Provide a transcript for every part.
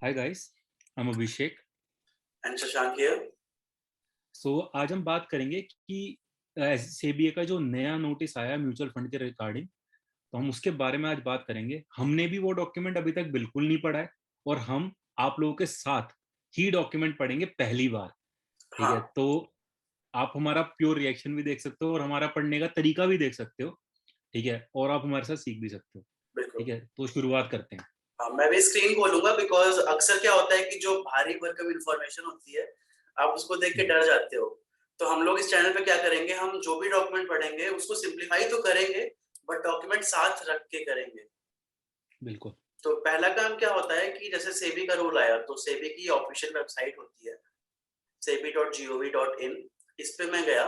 Hi guys, I'm Abhishek. And Shashank here. आज हम बात करेंगे कि सेबीए का जो नया नोटिस आया म्यूचुअल फंड के रिगार्डिंग, तो हम उसके बारे में आज बात करेंगे। हमने भी वो डॉक्यूमेंट अभी तक बिल्कुल नहीं पढ़ा है और हम आप लोगों के साथ ही डॉक्यूमेंट पढ़ेंगे पहली बार। ठीक है, हाँ, तो आप हमारा प्योर रिएक्शन भी देख सकते हो और हमारा पढ़ने का तरीका भी देख सकते हो। ठीक है, और आप हमारे साथ सीख भी सकते हो। बिल्कुल। ठीक है, तो शुरुआत करते हैं। हाँ, मैं भी स्क्रीन खोलूंगा बिकॉज अक्सर क्या होता है कि जो भारी भरकम इंफॉर्मेशन होती है, आप उसको देख के डर जाते हो। तो हम लोग इस चैनल पे क्या करेंगे, हम जो भी डॉक्यूमेंट पढ़ेंगे उसको सिंप्लीफाई तो करेंगे, बट डॉक्यूमेंट साथ रख के करेंगे। बिल्कुल। तो पहला काम क्या होता है कि जैसे सेबी का रूल आया, तो सेबी की ऑफिशियल वेबसाइट होती है sebi.gov.in। इस पे मैं गया।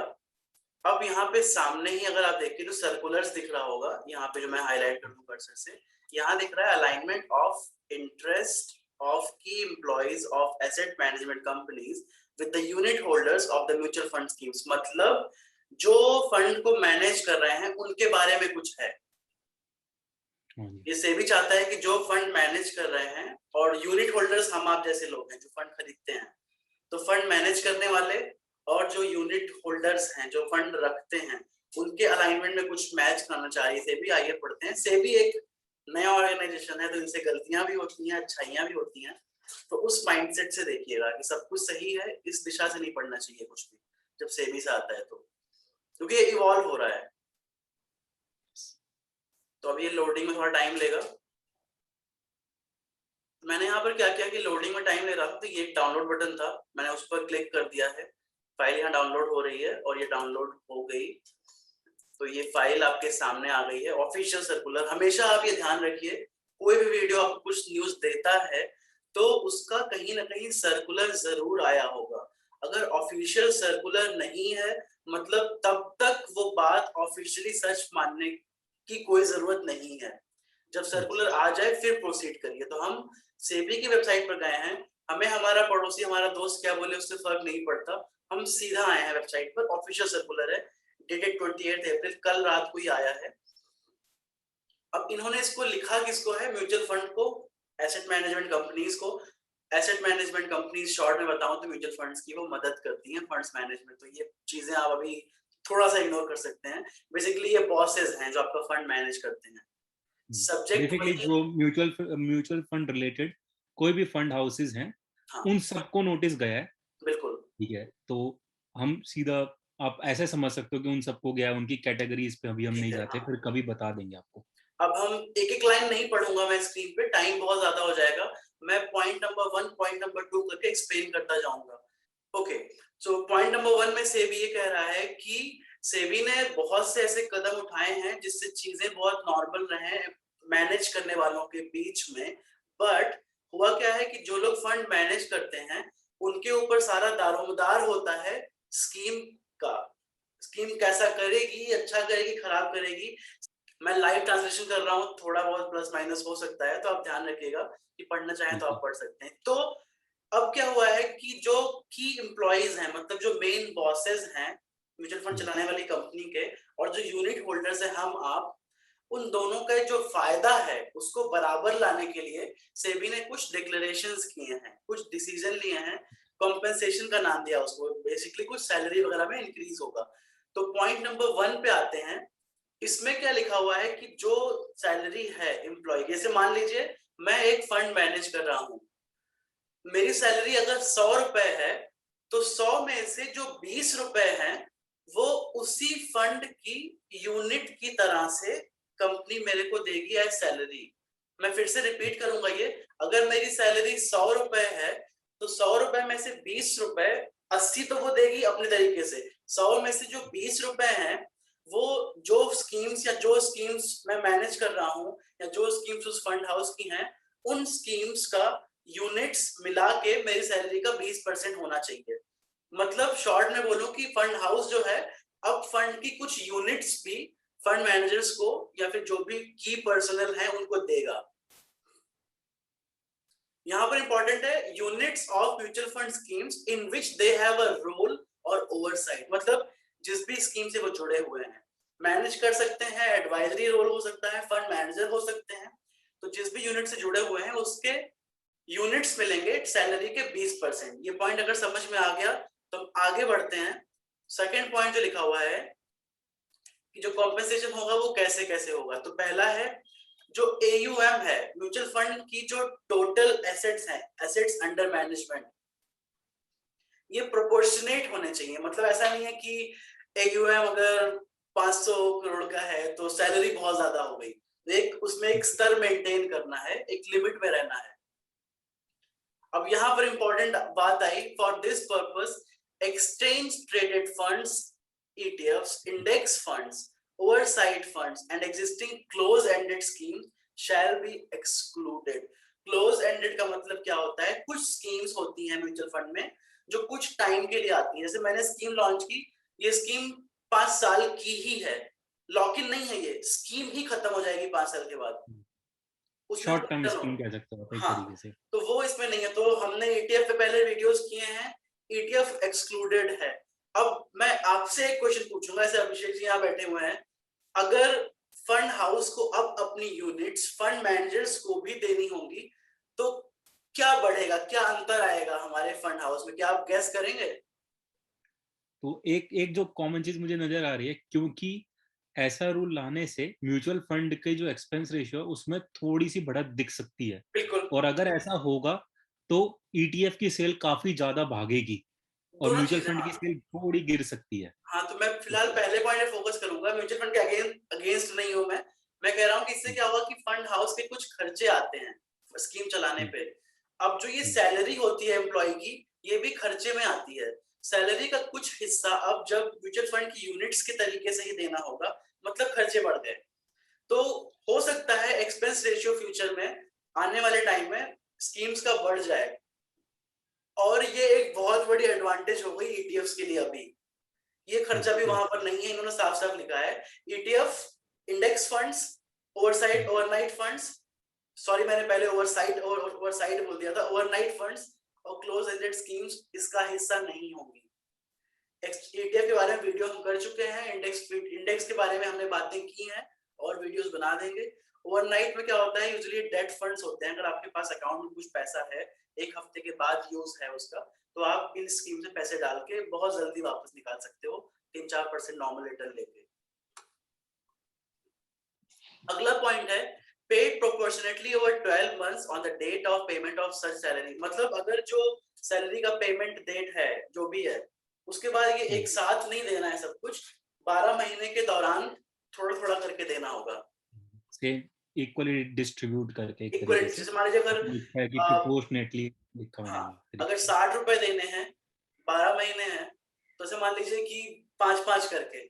अब यहाँ पे सामने ही अगर आप देखिए तो सर्कुलर्स दिख रहा होगा, यहाँ पे जो मैं हाईलाइट कर दूं कर्सर से, यहाँ दिख रहा है अलाइनमेंट ऑफ इंटरेस्ट ऑफ की employees of asset management companies with the unit holders of the mutual fund schemes. मतलब जो फंड को मैनेज कर रहे हैं उनके बारे में कुछ है। ये सेबी चाहता है कि जो फंड मैनेज कर रहे हैं, और यूनिट होल्डर्स हम आप जैसे लोग हैं जो फंड खरीदते हैं, तो फंड मैनेज करने वाले और जो यूनिट होल्डर्स हैं जो फंड रखते हैं, उनके अलाइनमेंट में कुछ मैच करना चाह रही सेबी। आइए पढ़ते हैं। सेबी एक नया ऑर्गेनाइजेशन है, तो इनसे गलतियां भी होती हैं, अच्छाइयां भी होती हैं। तो उस माइंडसेट से देखिएगा कि सब कुछ सही है, इस दिशा से नहीं पढ़ना चाहिए कुछ भी जब सेबी से आता है तो, क्योंकि ये इवॉल्व हो रहा है। तो अब ये लोडिंग में थोड़ा टाइम लेगा। मैंने यहाँ पर क्या किया कि लोडिंग में टाइम ले रहा था, तो ये एक डाउनलोड बटन था, मैंने उस पर क्लिक कर दिया है। फाइल यहाँ डाउनलोड हो रही है और ये डाउनलोड हो गई, तो ये फाइल आपके सामने आ गई है। ऑफिशियल सर्कुलर, हमेशा आप ये ध्यान रखिए, कोई भी वीडियो आपको कुछ न्यूज देता है तो उसका कहीं ना कहीं सर्कुलर जरूर आया होगा। अगर ऑफिशियल सर्कुलर नहीं है, मतलब तब तक वो बात ऑफिशियली सच मानने की कोई जरूरत नहीं है। जब सर्कुलर आ जाए फिर प्रोसीड करिए। तो हम सेबी की वेबसाइट पर गए हैं, हमें हमारा पड़ोसी हमारा दोस्त क्या बोले उससे फर्क नहीं पड़ता, हम सीधा आए हैं वेबसाइट पर। ऑफिशियल सर्कुलर है, डेटेड 28 अप्रैल, कल रात को ही आया है। अब इन्होंने इसको लिखा किसको है, म्यूचुअल फंड को, एसेट मैनेजमेंट कंपनीज को। एसेट मैनेजमेंट कंपनीज शॉर्ट में बताऊं तो म्यूचुअल फंड्स की वो मदद करती हैं फंड्स मैनेजमेंट। तो ये चीजें आप अभी थोड़ा सा इग्नोर कर सकते हैं। बेसिकली ये बॉसेस हैं जो आपका फंड मैनेज करते हैं। सब्जेक्ट बेसिकली वही। जो म्यूचुअल फंड रिलेटेड कोई भी फंड हाउसेज हैं, हाँ, उन सबको नोटिस गया है। बिल्कुल। ठीक है, तो हम सीधा, आप ऐसे समझ सकते हो कि उन सबको गया है। उनकी कैटेगरीज पे अभी हम ठीक नहीं है। जाते, हाँ, फिर कभी बता देंगे आपको। अब हम एक एक लाइन नहीं पढ़ूंगा मैं स्क्रीन पे, टाइम बहुत ज्यादा हो जाएगा। मैं पॉइंट नंबर 1 पॉइंट नंबर 2 करके एक्सप्लेन करता जाऊंगा। ओके, सो पॉइंट नंबर 1 में सेबी ये कह रहा है कि सेबी ने बहुत से ऐसे कदम उठाए हैं जिससे चीजें बहुत नॉर्मल रहे मैनेज करने वालों के बीच में। बट हुआ क्या है कि जो लोग फंड मैनेज करते हैं उनके ऊपर सारा दारोमदार होता है स्कीम का। स्कीम कैसा करेगी, अच्छा करेगी, खराब करेगी। मैं लाइव ट्रांसलेशन कर रहा हूँ, थोड़ा बहुत प्लस माइनस हो सकता है, तो आप ध्यान रखिएगा कि पढ़ना चाहें तो आप बिल्कुल। पढ़ सकते हैं। तो अब क्या हुआ है कि जो की एम्प्लॉइज हैं, मतलब जो मेन बॉसेस हैं म्यूचुअल फंड चलाने वाली कंपनी के, और जो यूनिट होल्डर्स है हम आप, उन दोनों का जो फायदा है उसको बराबर लाने के लिए सेबी ने कुछ डिक्लेरेशंस किए हैं, कुछ डिसीजन लिए हैं। कॉम्पेंसेशन का नाम दिया उसको, बेसिकली कुछ सैलरी वगैरह में इंक्रीज होगा। तो पॉइंट नंबर 1 पे आते हैं। इसमें क्या लिखा हुआ है कि जो सैलरी है एम्प्लॉय, जैसे मान लीजिए मैं एक फंड मैनेज कर रहा हूं, मेरी सैलरी अगर 100 रुपए है, तो 100 में से जो 20 रुपए हैं वो उसी फंड की यूनिट की तरह से कंपनी मेरे को देगी एज सैलरी। मैं फिर से रिपीट करूंगा ये, अगर मेरी सैलरी 100 रुपए है, तो 100 रुपए में से 20 रुपए, 80 तो वो देगी अपने तरीके से। 100 में से जो 20 रुपए हैं, वो जो स्कीम्स या जो स्कीम्स मैं मैनेज कर रहा हूं, या जो स्कीम्स उस फंड हाउस की हैं, उन स्कीम्स का यूनिट्स मिला के मेरी सैलरी का 20% होना चाहिए। मतलब शॉर्ट में बोलूं कि फंड हाउस जो है, अब फंड की कुछ यूनिट्स भी फंड मैनेजर्स को या फिर जो भी की पर्सनल है उनको देगा। यहाँ पर इंपॉर्टेंट है units of mutual fund schemes in which they have a role और ओवरसाइट। मतलब जिस भी स्कीम से वो जुड़े हुए हैं, मैनेज कर सकते हैं, एडवाइजरी रोल हो सकता है, फंड मैनेजर हो सकते हैं। तो जिस भी यूनिट से जुड़े हुए हैं उसके यूनिट्स मिलेंगे सैलरी के 20%। ये पॉइंट अगर समझ में आ गया तो हम आगे बढ़ते हैं। सेकंड पॉइंट जो लिखा हुआ है कि जो कॉम्पेंसेशन होगा वो कैसे कैसे होगा। तो पहला है जो AUM है, म्यूचुअल फंड की जो टोटल एसेट्स हैं, एसेट्स अंडर मैनेजमेंट, ये प्रोपोर्शनेट होने चाहिए। मतलब ऐसा नहीं है कि AUM अगर 500 करोड़ का है तो सैलरी बहुत ज्यादा हो गई। एक उसमें एक स्तर मेंटेन करना है, एक लिमिट में रहना है। अब यहाँ पर इंपॉर्टेंट बात आई, for this purpose exchange traded funds, ETFs, index funds, oversight funds and existing close ended scheme shall be excluded. Close ended का मतलब क्या होता है? कुछ स्कीम्स होती हैं म्यूचुअल फंड में जो कुछ टाइम के लिए आती है। जैसे मैंने स्कीम लॉन्च की, ये स्कीम 5 साल की ही है, लॉक इन नहीं है, ये स्कीम ही खत्म हो जाएगी 5 साल के बाद, उसमें शॉर्ट टर्म रिटर्न स्कीम होगा। कह सकते हो आप एक हाँ, तरीके से। तो वो इसमें नहीं है। तो हमने ETF पे पहले वीडियोस किए हैं, ETF एक्सक्लूडेड है। अब मैं आपसे एक क्वेश्चन पूछूंगा, ऐसे अभिषेक जी यहाँ बैठे हुए हैं, अगर फंड हाउस को अब अपनी यूनिट्स फंड मैनेजर्स को भी देनी होंगी तो क्या बढ़ेगा, क्या अंतर आएगा हमारे फंड हाउस में? क्या आप गैस करेंगे? तो एक एक जो कॉमन चीज मुझे नजर आ रही है, क्योंकि ऐसा रूल लाने से म्यूचुअल फंड के जो एक्सपेंस रेशियो है उसमें थोड़ी सी बढ़त दिख सकती है। बिल्कुल, और अगर ऐसा होगा तो ईटीएफ की सेल काफी ज्यादा भागेगी और दोनों म्यूचुअल चीजें। फंड की हाँ सेल थोड़ी गिर सकती है। हाँ, तो मैं फिलहाल पहले पॉइंट पे फोकस करूंगा। म्यूचुअल फंड के अगेंस्ट नहीं हूं मैं कह रहा हूँ कि इससे क्या होगा कि फंड हाउस के कुछ खर्चे आते हैं स्कीम चलाने पे। अब जो ये सैलरी होती है एम्प्लॉय की, ये भी खर्चे में आती है। सैलरी का कुछ हिस्सा अब जब म्यूचुअल फंड की यूनिट्स के तरीके से ही देना होगा, मतलब खर्चे बढ़ गए। तो हो सकता है एक्सपेंस रेशियो फ्यूचर में आने वाले टाइम में स्कीम्स का बढ़ जाए, और ये एक बहुत बड़ी एडवांटेज हो गई ETFs के लिए। अभी ये खर्चा भी वहां पर नहीं है, इन्होंने साफ साफ लिखा है ETF, index funds, oversight overnight funds, sorry मैंने पहले ओवरसाइट बोल दिया था, ओवरनाइट फंड्स और क्लोज एंडेड स्कीम्स इसका हिस्सा नहीं होंगी। ETF के बारे में वीडियो हम कर चुके हैं, इंडेक्स के बारे में हमने बातें की हैं और वीडियोस बना देंगे। ओवरनाइट में क्या होता है, यूजुअली डेट फंड्स होते हैं। अगर आपके पास अकाउंट में कुछ पैसा है, एक हफ्ते के बाद यूज है उसका, तो आप इन स्कीम से पैसे डाल के बहुत जल्दी वापस निकाल सकते हो, 3-4% नॉर्मल रिटर्न लेके। अगला पॉइंट है paid proportionately over 12 months on the date of payment of such salary. मतलब अगर जो सैलरी का पेमेंट डेट है जो भी है, उसके बाद ये एक साथ नहीं देना है सब कुछ, 12 महीने के दौरान थोड़ा थोड़ा करके देना होगा, से इक्वली डिस्ट्रीब्यूट करके एक तरीके इक्वल। से जैसे मान लीजिए अगर लिखा है कि आ, प्रोपोर्शनेटली लिखा होना हाँ, है अगर तरीके से। 60 रुपए देने हैं, 12 महीने हैं, तो ऐसे मान लीजिए कि 5-5 करके,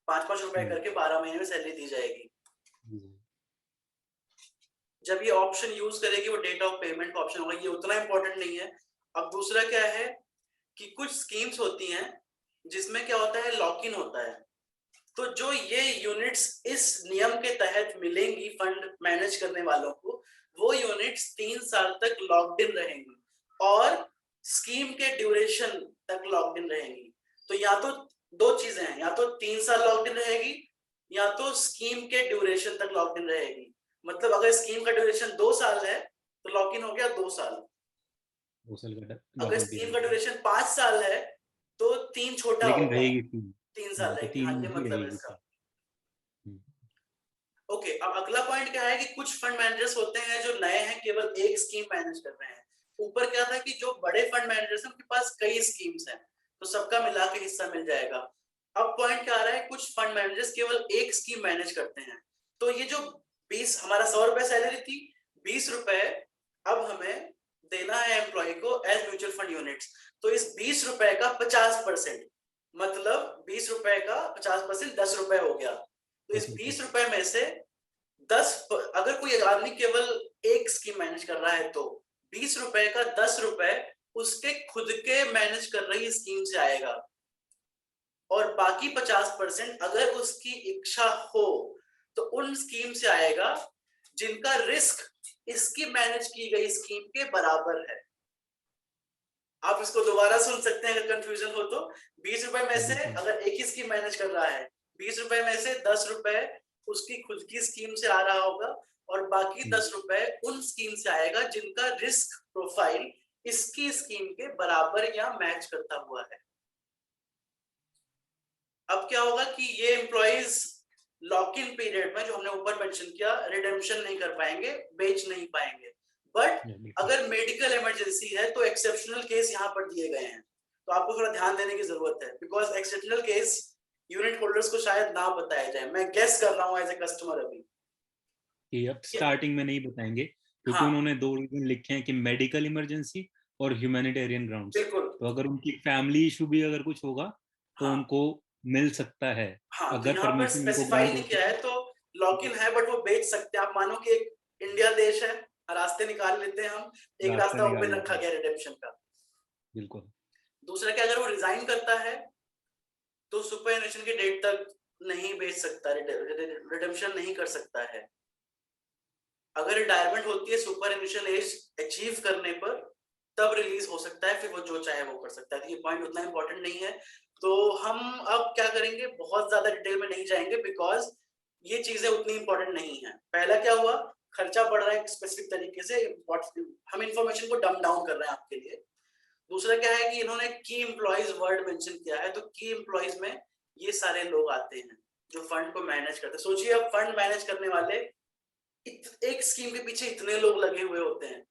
5-5 रुपए करके 12 महीने में सैलरी दी जाएगी। जब ये ऑप्शन यूज करेगी वो डेट ऑफ पेमेंट का ऑप्शन होगा, ये उतना इंपॉर्टेंट नहीं है। अब दूसरा क्या है कि कुछ स्कीम्स होती हैं जिसमें क्या होता है, लॉक इन होता है। तो जो ये यूनिट्स इस नियम के तहत मिलेंगी फंड मैनेज करने वालों को, वो यूनिट्स 3 साल तक लॉक्ड इन रहेंगी और स्कीम के ड्यूरेशन तक लॉक्ड इन रहेंगी। तो या तो दो चीजें हैं, या तो 3 साल लॉक्ड इन रहेगी या तो स्कीम के ड्यूरेशन तक लॉक्ड इन रहेगी। मतलब अगर स्कीम का ड्यूरेशन 2 साल है तो लॉक इन हो गया 2 साल। 2 साल का अगर लॉकअप स्कीम का पीरियड, ड्यूरेशन 5 साल है तो 3 छोटा हो लेकिन गया, रहेगी तीन। 3 साल तो रहेगी। हाँ, 3 ये ही मतलब है रहेगी इसका। तीन। हम्म, ओके, अब अगला पॉइंट क्या है कि कुछ फंड मैनेजर्स होते हैं जो नए हैं, केवल एक स्कीम मैनेज कर रहे हैं। ऊपर क्या था कि जो बड़े फंड मैनेजर्स हैं उनके पास कई स्कीम्स हैं, तो सबका मिला के हिस्सा मिल जाएगा। अब पॉइंट क्या आ रहा है, कुछ फंड मैनेजर्स केवल एक स्कीम मैनेज करते हैं। तो ये जो 20, हमारा 100 रुपए सैलरी थी, 20 रुपए अब हमें देना है एम्प्लॉय को एज म्यूचुअल फंड यूनिट्स। तो इस 20 रुपए का 50%, मतलब 20 रुपए का 50% 10 रुपए हो गया। तो इस 10 रुपए। 20 रुपए में से 10, अगर कोई आदमी केवल एक स्कीम मैनेज कर रहा है तो 20 रुपए का 10 रुपए उसके खुद के मैनेज कर रही स्कीम से आएगा, और बाकी 50% अगर उसकी इच्छा हो तो उन स्कीम से आएगा जिनका रिस्क इसकी मैनेज की गई स्कीम के बराबर है। आप इसको दोबारा सुन सकते हैं अगर कंफ्यूजन हो तो। 20 रुपए में से अगर एक ही स्कीम मैनेज कर रहा है, 20 रुपए में से 10 रुपए उसकी खुद की स्कीम से आ रहा होगा और बाकी 10 रुपए उन स्कीम से आएगा जिनका रिस्क प्रोफाइल इसकी स्कीम के बराबर या मैच करता हुआ है। अब क्या होगा कि ये एम्प्लॉइज लॉक इन पीरियड में जो हमने ऊपर मेंशन किया रिडेम्पशन नहीं कर पाएंगे, बेच नहीं पाएंगे। बट अगर मेडिकल इमरजेंसी है तो एक्सेप्शनल केस यहाँ पर दिए गए हैं, तो आपको थोड़ा ध्यान देने की जरूरत है, because exceptional case unit holders को शायद ना बताया जाए। मैं गेस कर रहा हूँ एज ए कस्टमर अभी कि अब स्टार्टिंग में नहीं बताएंगे, क्योंकि हाँ उन्होंने 2 रीजन लिखे हैं कि मेडिकल इमरजेंसी और ह्यूमैनिटेरियन ग्राउंड्स। बिल्कुल तो अगर उनकी फैमिली इशू भी अगर कुछ होगा तो हाँ उनको मिल सकता है, हाँ, तो अगर यहाँ पर परमिशन उनको स्पेसिफाई ग्रांट नहीं होती किया है। है, तो लॉक इन है बट वो बेच सकते हैं। आप मानो कि एक इंडिया देश है, रास्ते निकाल लेते हैं हम, एक रास्ता रास्ता निकाल ओपन लेते रखा हैं, गया रिडेम्पशन का। बिल्कुल। दूसरा क्या, अगर वो रिजाइन करता है तो सुपरएनुएशन की डेट तक नहीं बेच सकता, रिडेम्पशन नहीं कर सकता है। अगर रिटायरमेंट होती है सुपरएनुएशन एज अचीव करने पर, तब रिलीज हो सकता है, फिर वो जो चाहे वो कर सकता है। तो ये पॉइंट उतना इंपॉर्टेंट नहीं है। तो हम अब क्या करेंगे, बहुत ज्यादा डिटेल में नहीं जाएंगे, बिकॉज ये चीजें उतनी इंपॉर्टेंट नहीं है। पहला क्या हुआ, खर्चा बढ़ रहा है एक स्पेसिफिक तरीके से, हम इंफॉर्मेशन को डम डाउन कर रहे हैं आपके लिए। दूसरा क्या है कि इन्होंने की एम्प्लॉइज वर्ड मेंशन किया है, तो की एम्प्लॉइज में ये सारे लोग आते हैं जो फंड को मैनेज करते हैं। सोचिए अब फंड मैनेज करने वाले एक स्कीम के पीछे इतने लोग लगे हुए होते हैं,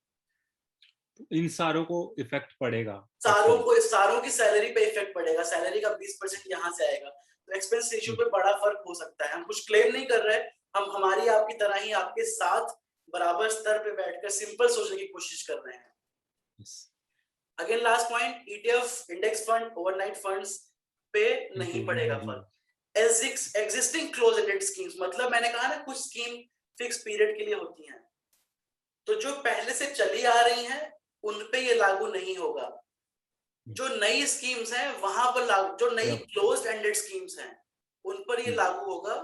इन सारों को इफेक्ट पड़ेगा सारों एक्चुअली। को, सारों की सैलरी पे इफेक्ट पड़ेगा, सैलरी का 20% यहाँ से आएगा, तो एक्सपेंस रेशियो पे बड़ा फर्क हो सकता है। हम कुछ क्लेम नहीं कर रहे, हम हमारी आपकी तरह ही आपके साथ बराबर स्तर पे बैठकर सिंपल सोचने की कोशिश कर रहे हैं। Again last point, ETF index fund overnight funds पे नहीं पड़ेगा फर्क। एग्जिस्टिंग क्लोज एंडेड स्कीम्स, मतलब मैंने कहा ना कुछ स्कीम फिक्स पीरियड के लिए होती हैं, तो जो पहले से चली आ रही हैं उन पे ये लागू नहीं होगा। जो नई स्कीम्स हैं वहां पर लागू, जो नई क्लोज एंडेड स्कीम्स हैं उन पर ये लागू होगा,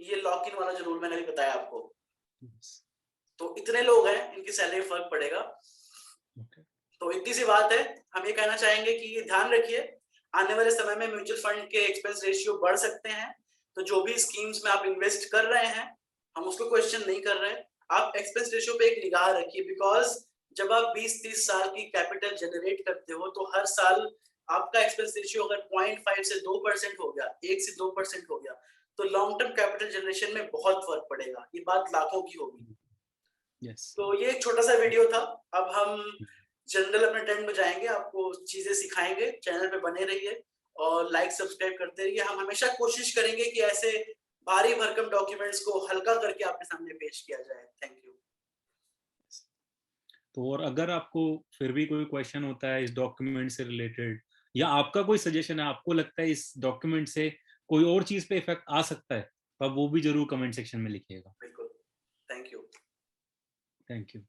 ये लॉक इन वाला जो रूल मैंने अभी बताया आपको। तो इतने लोग हैं, इनकी सैलरी में फर्क पड़ेगा। तो इतनी सी बात है। हम ये कहना चाहेंगे कि ध्यान रखिए, आने वाले समय में म्यूचुअल फंड के एक्सपेंस रेशियो बढ़ सकते हैं, तो जो भी स्कीम्स में आप इन्वेस्ट कर रहे हैं हम उसको क्वेश्चन नहीं कर रहे, आप एक्सपेंस रेशियो पे एक निगाह रखिए, बिकॉज जब आप 20-30 साल की कैपिटल जनरेट करते हो तो हर साल आपका एक्सपेंस रेशियो अगर 0.5 से 2% हो गया, 1 से 2% हो गया, तो लॉन्ग टर्म कैपिटल जनरेशन में बहुत फर्क पड़ेगा। ये बात लाखों की होगी। तो ये एक छोटा सा वीडियो था। अब हम जनरल अपने ट्रेंड में जाएंगे, आपको चीजें सिखाएंगे। चैनल पे बने रहिए और लाइक सब्सक्राइब करते रहिए। हम हमेशा कोशिश करेंगे कि ऐसे भारी भरकम डॉक्यूमेंट्स को हल्का करके आपके सामने पेश किया जाए। Thank you. तो और अगर आपको फिर भी कोई क्वेश्चन होता है इस डॉक्यूमेंट से रिलेटेड, या आपका कोई सजेशन है, आपको लगता है इस डॉक्यूमेंट से कोई और चीज पे इफेक्ट आ सकता है, तो आप वो भी जरूर कमेंट सेक्शन में लिखिएगा। बिल्कुल। Thank you. Thank you.